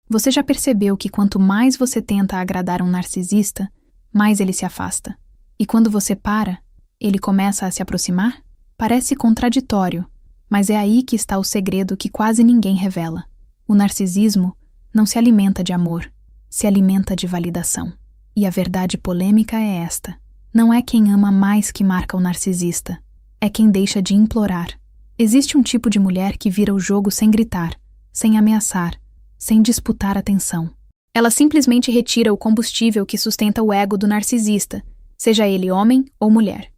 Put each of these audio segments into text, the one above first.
Você já percebeu que quanto mais você tenta agradar um narcisista, mais ele se afasta? E quando você para, ele começa a se aproximar? Parece contraditório, mas é aí que está o segredo que quase ninguém revela. O narcisismo não se alimenta de amor, se alimenta de validação. E a verdade polêmica é esta: não é quem ama mais que marca o narcisista, é quem deixa de implorar. Existe um tipo de mulher que vira o jogo sem gritar, sem ameaçar, sem disputar atenção. Ela simplesmente retira o combustível que sustenta o ego do narcisista, seja ele homem ou mulher.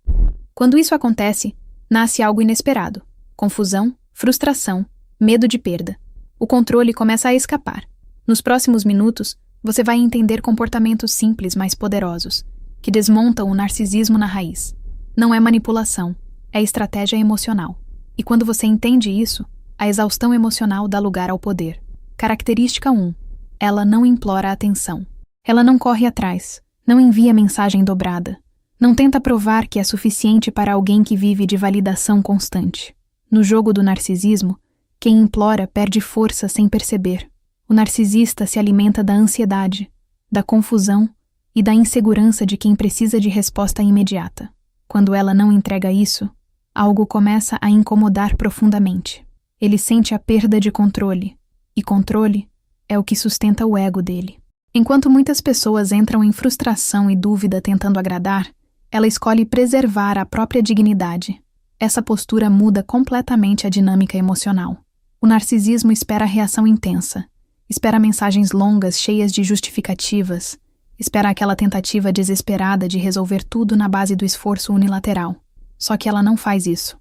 Quando isso acontece, nasce algo inesperado: confusão, frustração, medo de perda. O controle começa a escapar. Nos próximos minutos, você vai entender comportamentos simples, mas poderosos, que desmontam o narcisismo na raiz. Não é manipulação, é estratégia emocional. E quando você entende isso, a exaustão emocional dá lugar ao poder. Característica 1. Ela não implora atenção. Ela não corre atrás, não envia mensagem dobrada. Não tenta provar que é suficiente para alguém que vive de validação constante. No jogo do narcisismo, quem implora perde força sem perceber. O narcisista se alimenta da ansiedade, da confusão e da insegurança de quem precisa de resposta imediata. Quando ela não entrega isso, algo começa a incomodar profundamente. Ele sente a perda de controle, e controle é o que sustenta o ego dele. Enquanto muitas pessoas entram em frustração e dúvida tentando agradar, ela escolhe preservar a própria dignidade. Essa postura muda completamente a dinâmica emocional. O narcisismo espera a reação intensa, espera mensagens longas cheias de justificativas, espera aquela tentativa desesperada de resolver tudo na base do esforço unilateral. Só que ela não faz isso.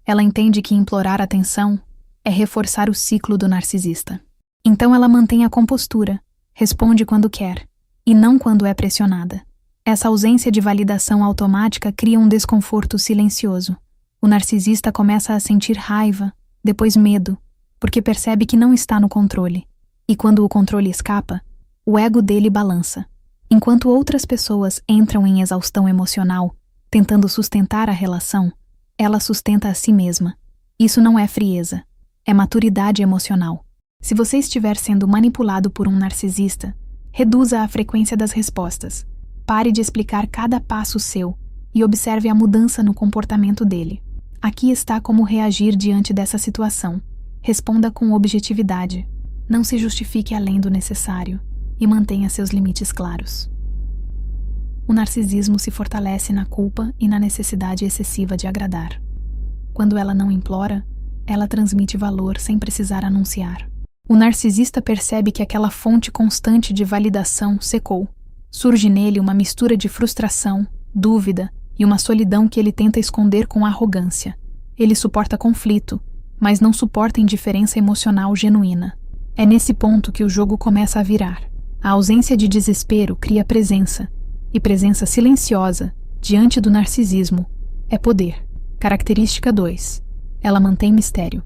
Ela entende que implorar atenção é reforçar o ciclo do narcisista. Então ela mantém a compostura, responde quando quer, e não quando é pressionada. Essa ausência de validação automática cria um desconforto silencioso. O narcisista começa a sentir raiva, depois medo, porque percebe que não está no controle. E quando o controle escapa, o ego dele balança. Enquanto outras pessoas entram em exaustão emocional, tentando sustentar a relação, ela sustenta a si mesma. Isso não é frieza, é maturidade emocional. Se você estiver sendo manipulado por um narcisista, reduza a frequência das respostas. Pare de explicar cada passo seu e observe a mudança no comportamento dele. Aqui está como reagir diante dessa situação. Responda com objetividade. Não se justifique além do necessário e mantenha seus limites claros. O narcisismo se fortalece na culpa e na necessidade excessiva de agradar. Quando ela não implora, ela transmite valor sem precisar anunciar. O narcisista percebe que aquela fonte constante de validação secou. Surge nele uma mistura de frustração, dúvida e uma solidão que ele tenta esconder com arrogância. Ele suporta conflito, mas não suporta indiferença emocional genuína. É nesse ponto que o jogo começa a virar. A ausência de desespero cria presença, e presença silenciosa, diante do narcisismo, é poder. Característica 2. Ela mantém mistério.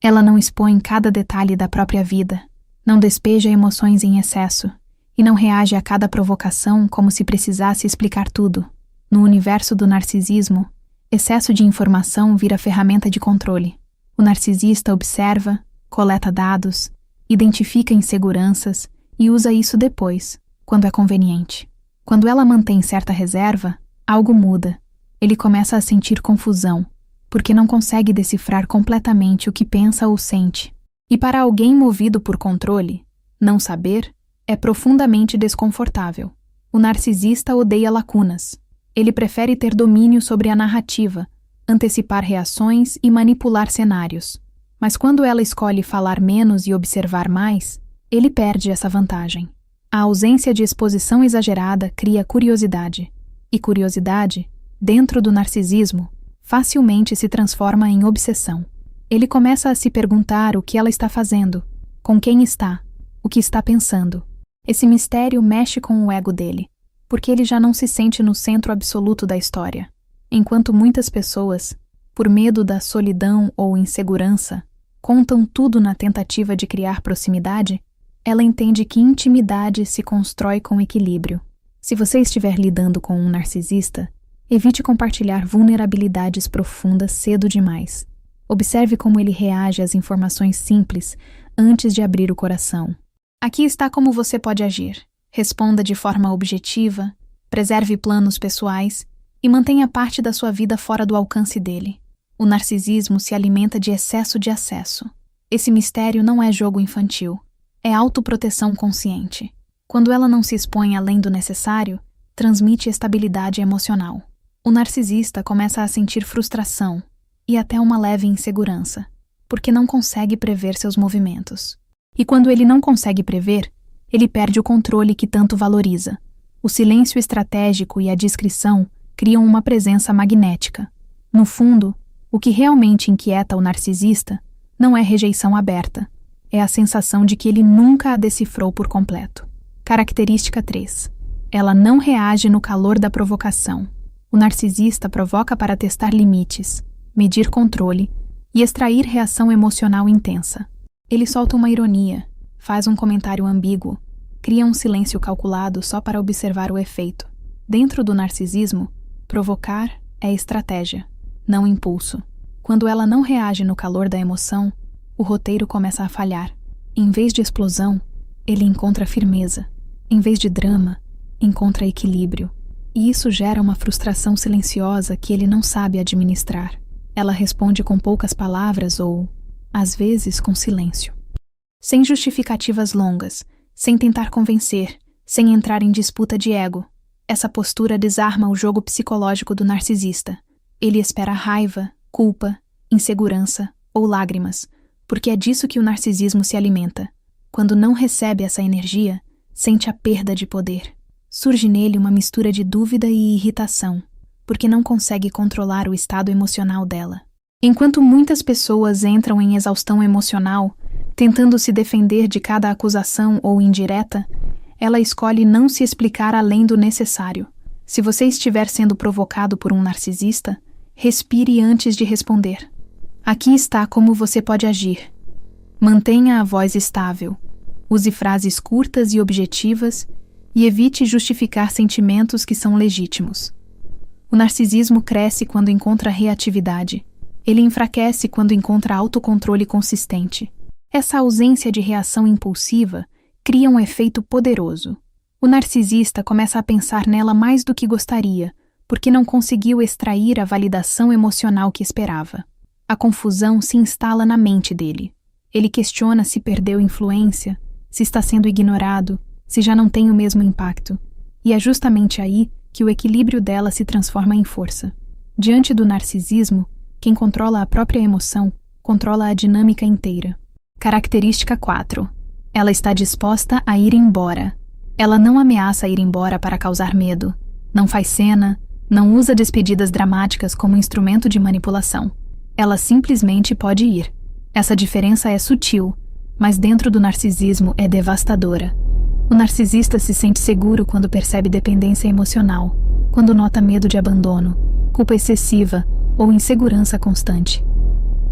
Ela não expõe cada detalhe da própria vida, não despeja emoções em excesso, e não reage a cada provocação como se precisasse explicar tudo. No universo do narcisismo, excesso de informação vira ferramenta de controle. O narcisista observa, coleta dados, identifica inseguranças e usa isso depois, quando é conveniente. Quando ela mantém certa reserva, algo muda. Ele começa a sentir confusão, porque não consegue decifrar completamente o que pensa ou sente. E para alguém movido por controle, não saber é profundamente desconfortável. O narcisista odeia lacunas. Ele prefere ter domínio sobre a narrativa, antecipar reações e manipular cenários. Mas quando ela escolhe falar menos e observar mais, ele perde essa vantagem. A ausência de exposição exagerada cria curiosidade. E curiosidade, dentro do narcisismo, facilmente se transforma em obsessão. Ele começa a se perguntar o que ela está fazendo, com quem está, o que está pensando. Esse mistério mexe com o ego dele, porque ele já não se sente no centro absoluto da história. Enquanto muitas pessoas, por medo da solidão ou insegurança, contam tudo na tentativa de criar proximidade, ela entende que intimidade se constrói com equilíbrio. Se você estiver lidando com um narcisista, evite compartilhar vulnerabilidades profundas cedo demais. Observe como ele reage às informações simples antes de abrir o coração. Aqui está como você pode agir. Responda de forma objetiva, preserve planos pessoais e mantenha parte da sua vida fora do alcance dele. O narcisismo se alimenta de excesso de acesso. Esse mistério não é jogo infantil, é autoproteção consciente. Quando ela não se expõe além do necessário, transmite estabilidade emocional. O narcisista começa a sentir frustração e até uma leve insegurança, porque não consegue prever seus movimentos. E quando ele não consegue prever, ele perde o controle que tanto valoriza. O silêncio estratégico e a discrição criam uma presença magnética. No fundo, o que realmente inquieta o narcisista não é rejeição aberta, é a sensação de que ele nunca a decifrou por completo. Característica 3. Ela não reage no calor da provocação. O narcisista provoca para testar limites, medir controle e extrair reação emocional intensa. Ele solta uma ironia, faz um comentário ambíguo, cria um silêncio calculado só para observar o efeito. Dentro do narcisismo, provocar é estratégia, não impulso. Quando ela não reage no calor da emoção, o roteiro começa a falhar. Em vez de explosão, ele encontra firmeza. Em vez de drama, encontra equilíbrio. E isso gera uma frustração silenciosa que ele não sabe administrar. Ela responde com poucas palavras ou, às vezes, com silêncio. Sem justificativas longas, sem tentar convencer, sem entrar em disputa de ego. Essa postura desarma o jogo psicológico do narcisista. Ele espera raiva, culpa, insegurança ou lágrimas, porque é disso que o narcisismo se alimenta. Quando não recebe essa energia, sente a perda de poder. Surge nele uma mistura de dúvida e irritação, porque não consegue controlar o estado emocional dela. Enquanto muitas pessoas entram em exaustão emocional, tentando se defender de cada acusação ou indireta, ela escolhe não se explicar além do necessário. Se você estiver sendo provocado por um narcisista, respire antes de responder. Aqui está como você pode agir. Mantenha a voz estável. Use frases curtas e objetivas e evite justificar sentimentos que são legítimos. O narcisismo cresce quando encontra reatividade. Ele enfraquece quando encontra autocontrole consistente. Essa ausência de reação impulsiva cria um efeito poderoso. O narcisista começa a pensar nela mais do que gostaria, porque não conseguiu extrair a validação emocional que esperava. A confusão se instala na mente dele. Ele questiona se perdeu influência, se está sendo ignorado, se já não tem o mesmo impacto. E é justamente aí que o equilíbrio dela se transforma em força. Diante do narcisismo, quem controla a própria emoção, controla a dinâmica inteira. Característica 4. Ela está disposta a ir embora. Ela não ameaça ir embora para causar medo. Não faz cena, não usa despedidas dramáticas como instrumento de manipulação. Ela simplesmente pode ir. Essa diferença é sutil, mas dentro do narcisismo é devastadora. O narcisista se sente seguro quando percebe dependência emocional, quando nota medo de abandono, culpa excessiva ou insegurança constante.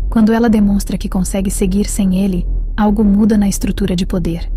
Quando ela demonstra que consegue seguir sem ele, algo muda na estrutura de poder.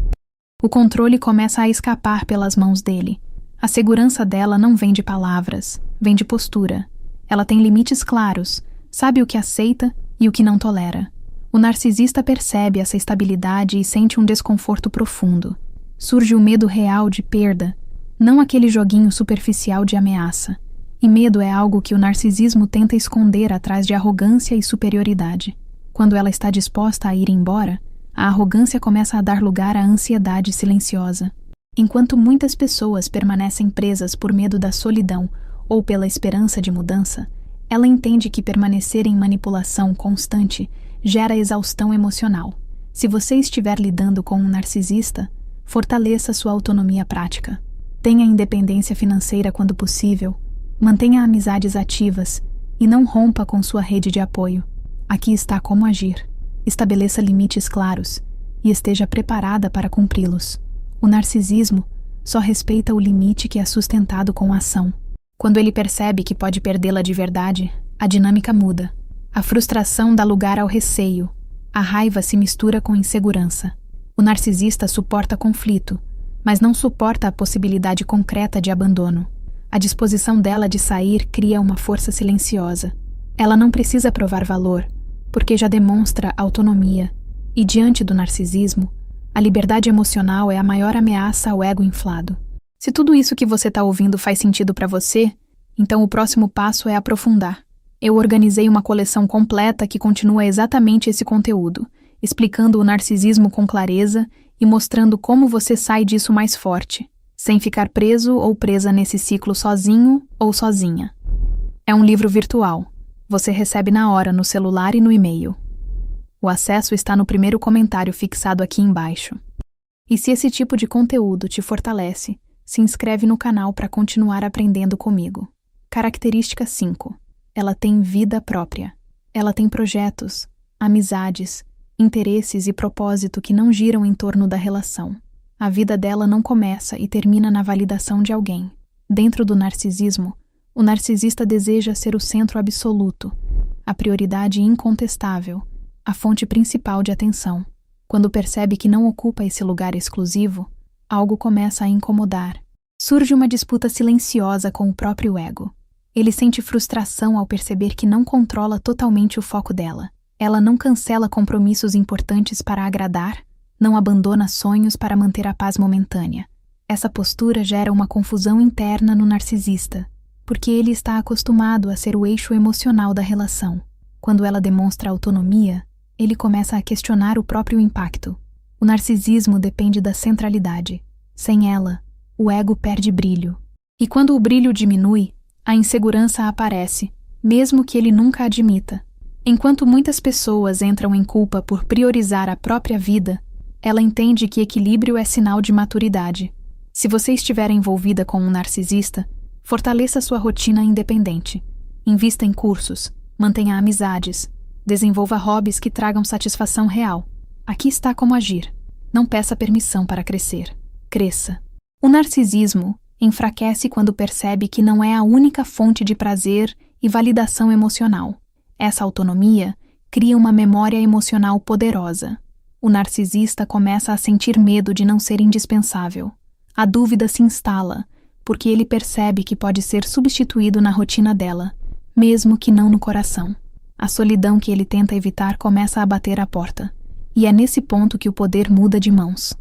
O controle começa a escapar pelas mãos dele. A segurança dela não vem de palavras, vem de postura. Ela tem limites claros, sabe o que aceita e o que não tolera. O narcisista percebe essa estabilidade e sente um desconforto profundo. Surge o medo real de perda, não aquele joguinho superficial de ameaça. E medo é algo que o narcisismo tenta esconder atrás de arrogância e superioridade. Quando ela está disposta a ir embora, a arrogância começa a dar lugar à ansiedade silenciosa. Enquanto muitas pessoas permanecem presas por medo da solidão ou pela esperança de mudança, ela entende que permanecer em manipulação constante gera exaustão emocional. Se você estiver lidando com um narcisista, fortaleça sua autonomia prática. Tenha independência financeira quando possível. Mantenha amizades ativas e não rompa com sua rede de apoio. Aqui está como agir. Estabeleça limites claros e esteja preparada para cumpri-los. O narcisismo só respeita o limite que é sustentado com a ação. Quando ele percebe que pode perdê-la de verdade, a dinâmica muda. A frustração dá lugar ao receio. A raiva se mistura com insegurança. O narcisista suporta conflito, mas não suporta a possibilidade concreta de abandono. A disposição dela de sair cria uma força silenciosa. Ela não precisa provar valor, porque já demonstra autonomia. E diante do narcisismo, A liberdade emocional é a maior ameaça ao ego inflado. Se tudo isso que você está ouvindo faz sentido para você, então o próximo passo é aprofundar. Eu organizei uma coleção completa que continua exatamente esse conteúdo, explicando o narcisismo com clareza e mostrando como você sai disso mais forte, sem ficar preso ou presa nesse ciclo sozinho ou sozinha. É um livro virtual. Você recebe na hora no celular e no e-mail. O acesso está no primeiro comentário fixado aqui embaixo. E se esse tipo de conteúdo te fortalece, se inscreve no canal para continuar aprendendo comigo. Característica 5. Ela tem vida própria. Ela tem projetos, amizades, interesses e propósito que não giram em torno da relação. A vida dela não começa e termina na validação de alguém. Dentro do narcisismo, o narcisista deseja ser o centro absoluto, a prioridade incontestável, a fonte principal de atenção. Quando percebe que não ocupa esse lugar exclusivo, algo começa a incomodar. Surge uma disputa silenciosa com o próprio ego. Ele sente frustração ao perceber que não controla totalmente o foco dela. Ela não cancela compromissos importantes para agradar, não abandona sonhos para manter a paz momentânea. Essa postura gera uma confusão interna no narcisista, porque ele está acostumado a ser o eixo emocional da relação. Quando ela demonstra autonomia, ele começa a questionar o próprio impacto. O narcisismo depende da centralidade. Sem ela, o ego perde brilho. E quando o brilho diminui, a insegurança aparece, mesmo que ele nunca admita. Enquanto muitas pessoas entram em culpa por priorizar a própria vida, ela entende que equilíbrio é sinal de maturidade. Se você estiver envolvida com um narcisista, fortaleça sua rotina independente. Invista em cursos, mantenha amizades, desenvolva hobbies que tragam satisfação real. Aqui está como agir. Não peça permissão para crescer. Cresça. O narcisismo enfraquece quando percebe que não é a única fonte de prazer e validação emocional. Essa autonomia cria uma memória emocional poderosa. O narcisista começa a sentir medo de não ser indispensável. A dúvida se instala, porque ele percebe que pode ser substituído na rotina dela, mesmo que não no coração. A solidão que ele tenta evitar começa a bater à porta, e é nesse ponto que o poder muda de mãos.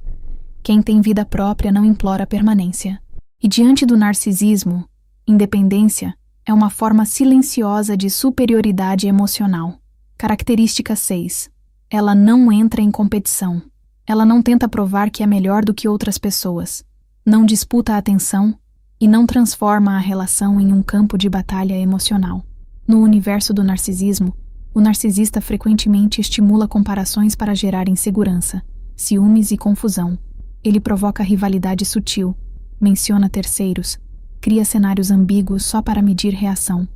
Quem tem vida própria não implora permanência. E diante do narcisismo, independência é uma forma silenciosa de superioridade emocional. Característica 6. Ela não entra em competição. Ela não tenta provar que é melhor do que outras pessoas. Não disputa a atenção e não transforma a relação em um campo de batalha emocional. No universo do narcisismo, o narcisista frequentemente estimula comparações para gerar insegurança, ciúmes e confusão. Ele provoca rivalidade sutil, menciona terceiros, cria cenários ambíguos só para medir reação.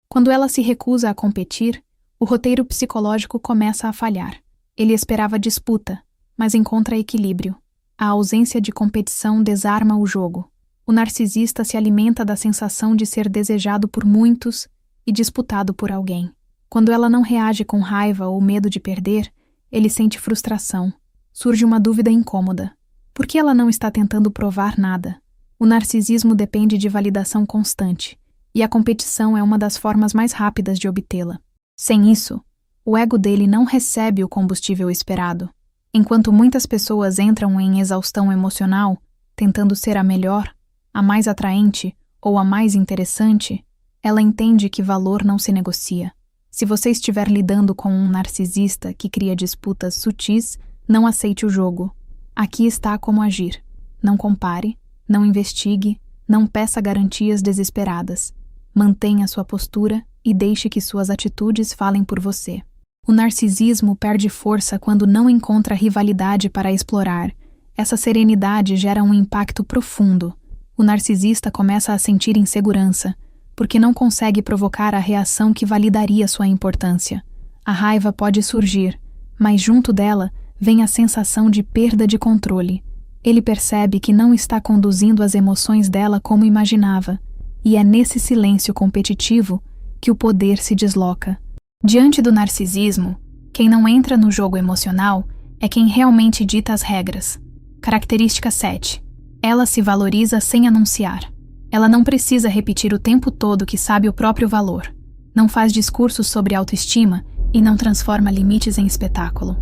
Quando ela se recusa a competir, o roteiro psicológico começa a falhar. Ele esperava disputa, mas encontra equilíbrio. A ausência de competição desarma o jogo. O narcisista se alimenta da sensação de ser desejado por muitos e disputado por alguém. Quando ela não reage com raiva ou medo de perder, ele sente frustração. Surge uma dúvida incômoda. Por que ela não está tentando provar nada? O narcisismo depende de validação constante, e a competição é uma das formas mais rápidas de obtê-la. Sem isso, o ego dele não recebe o combustível esperado. Enquanto muitas pessoas entram em exaustão emocional, tentando ser a melhor, a mais atraente ou a mais interessante, ela entende que valor não se negocia. Se você estiver lidando com um narcisista que cria disputas sutis, não aceite o jogo. Aqui está como agir. Não compare, não investigue, não peça garantias desesperadas. Mantenha sua postura e deixe que suas atitudes falem por você. O narcisismo perde força quando não encontra rivalidade para explorar. Essa serenidade gera um impacto profundo. O narcisista começa a sentir insegurança, porque não consegue provocar a reação que validaria sua importância. A raiva pode surgir, mas junto dela vem a sensação de perda de controle. Ele percebe que não está conduzindo as emoções dela como imaginava, e é nesse silêncio competitivo que o poder se desloca. Diante do narcisismo, quem não entra no jogo emocional é quem realmente dita as regras. Característica 7. Ela se valoriza sem anunciar. Ela não precisa repetir o tempo todo que sabe o próprio valor. Não faz discursos sobre autoestima e não transforma limites em espetáculo.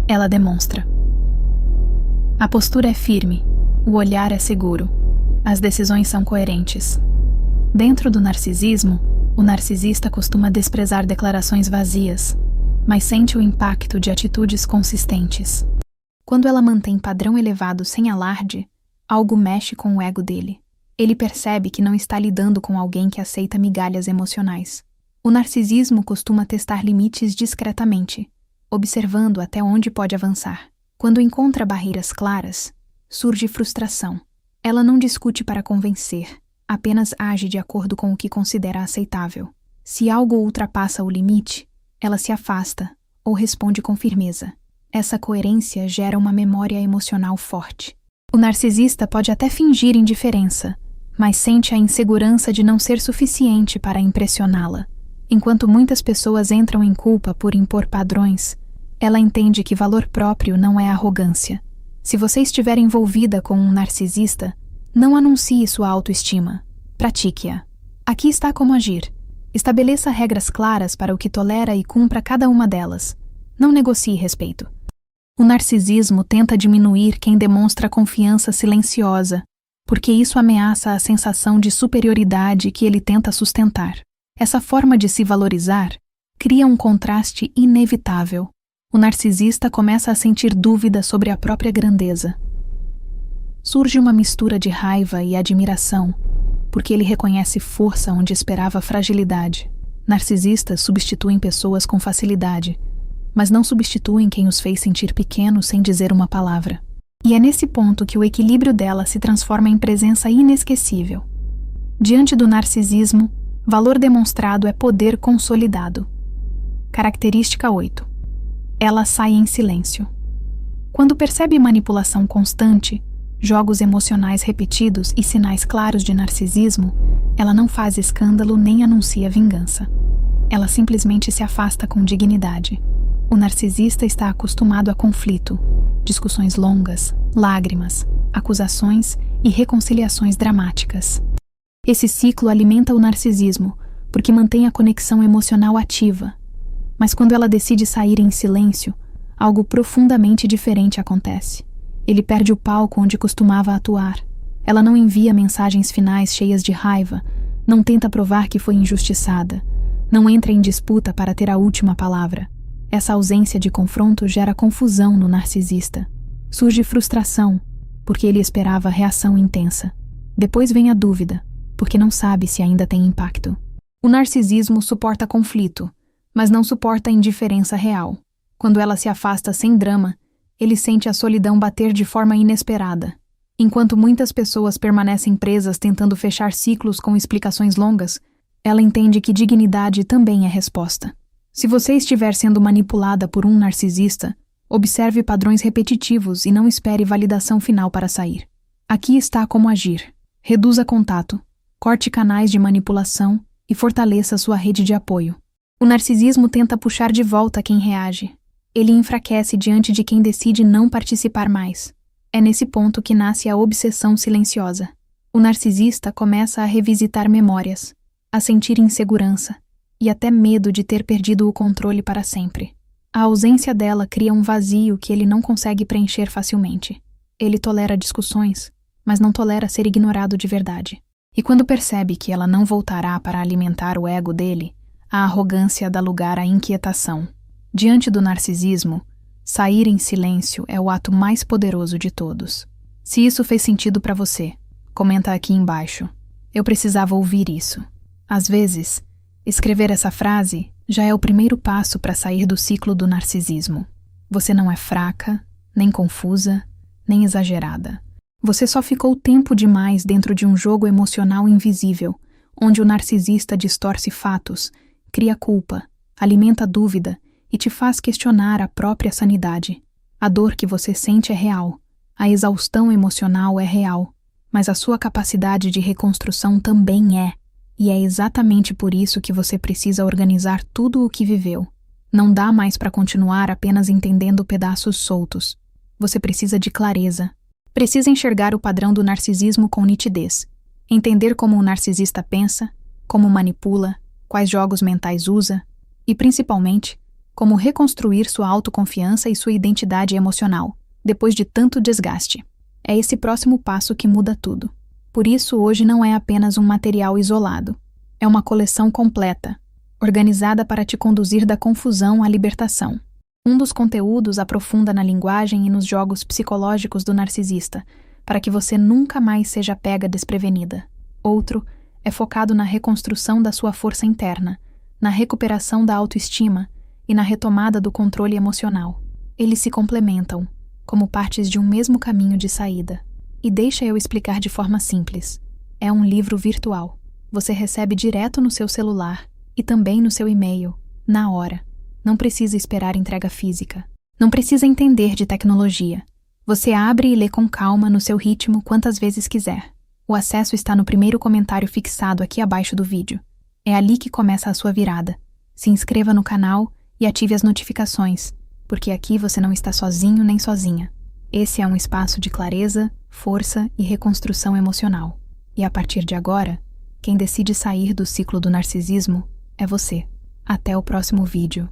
Ela demonstra. A postura é firme, o olhar é seguro, as decisões são coerentes. Dentro do narcisismo, o narcisista costuma desprezar declarações vazias, mas sente o impacto de atitudes consistentes. Quando ela mantém padrão elevado sem alarde, algo mexe com o ego dele. Ele percebe que não está lidando com alguém que aceita migalhas emocionais. O narcisismo costuma testar limites discretamente, observando até onde pode avançar. Quando encontra barreiras claras, surge frustração. Ela não discute para convencer, apenas age de acordo com o que considera aceitável. Se algo ultrapassa o limite, ela se afasta ou responde com firmeza. Essa coerência gera uma memória emocional forte. O narcisista pode até fingir indiferença, mas sente a insegurança de não ser suficiente para impressioná-la. Enquanto muitas pessoas entram em culpa por impor padrões, ela entende que valor próprio não é arrogância. Se você estiver envolvida com um narcisista, não anuncie sua autoestima. Pratique-a. Aqui está como agir. Estabeleça regras claras para o que tolera e cumpra cada uma delas. Não negocie respeito. O narcisismo tenta diminuir quem demonstra confiança silenciosa, porque isso ameaça a sensação de superioridade que ele tenta sustentar. Essa forma de se valorizar cria um contraste inevitável. O narcisista começa a sentir dúvida sobre a própria grandeza. Surge uma mistura de raiva e admiração, porque ele reconhece força onde esperava fragilidade. Narcisistas substituem pessoas com facilidade, mas não substituem quem os fez sentir pequenos sem dizer uma palavra. E é nesse ponto que o equilíbrio dela se transforma em presença inesquecível. Diante do narcisismo, valor demonstrado é poder consolidado. Característica 8. Ela sai em silêncio. Quando percebe manipulação constante, jogos emocionais repetidos e sinais claros de narcisismo, ela não faz escândalo nem anuncia vingança. Ela simplesmente se afasta com dignidade. O narcisista está acostumado a conflito, discussões longas, lágrimas, acusações e reconciliações dramáticas. Esse ciclo alimenta o narcisismo, porque mantém a conexão emocional ativa. Mas quando ela decide sair em silêncio, algo profundamente diferente acontece. Ele perde o palco onde costumava atuar. Ela não envia mensagens finais cheias de raiva, não tenta provar que foi injustiçada, não entra em disputa para ter a última palavra. Essa ausência de confronto gera confusão no narcisista. Surge frustração, porque ele esperava reação intensa. Depois vem a dúvida, porque não sabe se ainda tem impacto. O narcisismo suporta conflito, mas não suporta a indiferença real. Quando ela se afasta sem drama, ele sente a solidão bater de forma inesperada. Enquanto muitas pessoas permanecem presas tentando fechar ciclos com explicações longas, ela entende que dignidade também é resposta. Se você estiver sendo manipulada por um narcisista, observe padrões repetitivos e não espere validação final para sair. Aqui está como agir. Reduza contato, corte canais de manipulação e fortaleça sua rede de apoio. O narcisismo tenta puxar de volta quem reage. Ele enfraquece diante de quem decide não participar mais. É nesse ponto que nasce a obsessão silenciosa. O narcisista começa a revisitar memórias, a sentir insegurança e até medo de ter perdido o controle para sempre. A ausência dela cria um vazio que ele não consegue preencher facilmente. Ele tolera discussões, mas não tolera ser ignorado de verdade. E quando percebe que ela não voltará para alimentar o ego dele, a arrogância dá lugar à inquietação. Diante do narcisismo, sair em silêncio é o ato mais poderoso de todos. Se isso fez sentido para você, comenta aqui embaixo. Eu precisava ouvir isso. Às vezes, escrever essa frase já é o primeiro passo para sair do ciclo do narcisismo. Você não é fraca, nem confusa, nem exagerada. Você só ficou tempo demais dentro de um jogo emocional invisível, onde o narcisista distorce fatos, cria culpa, alimenta dúvida e te faz questionar a própria sanidade. A dor que você sente é real, a exaustão emocional é real, mas a sua capacidade de reconstrução também é. E é exatamente por isso que você precisa organizar tudo o que viveu. Não dá mais para continuar apenas entendendo pedaços soltos. Você precisa de clareza. Precisa enxergar o padrão do narcisismo com nitidez. Entender como o narcisista pensa, como manipula, quais jogos mentais usa e, principalmente, como reconstruir sua autoconfiança e sua identidade emocional. depois de tanto desgaste. É esse próximo passo que muda tudo. Por isso, hoje não é apenas um material isolado. É uma coleção completa, organizada para te conduzir da confusão à libertação. Um dos conteúdos aprofunda na linguagem e nos jogos psicológicos do narcisista, para que você nunca mais seja pega desprevenida. Outro é focado na reconstrução da sua força interna, na recuperação da autoestima e na retomada do controle emocional. Eles se complementam, como partes de um mesmo caminho de saída. E deixa eu explicar de forma simples. É um livro virtual. Você recebe direto no seu celular e também no seu e-mail, na hora. Não precisa esperar entrega física. Não precisa entender de tecnologia. Você abre e lê com calma no seu ritmo quantas vezes quiser. O acesso está no primeiro comentário fixado aqui abaixo do vídeo. É ali que começa a sua virada. Se inscreva no canal e ative as notificações, porque aqui você não está sozinho nem sozinha. Esse é um espaço de clareza, força e reconstrução emocional. E a partir de agora, quem decide sair do ciclo do narcisismo é você. Até o próximo vídeo.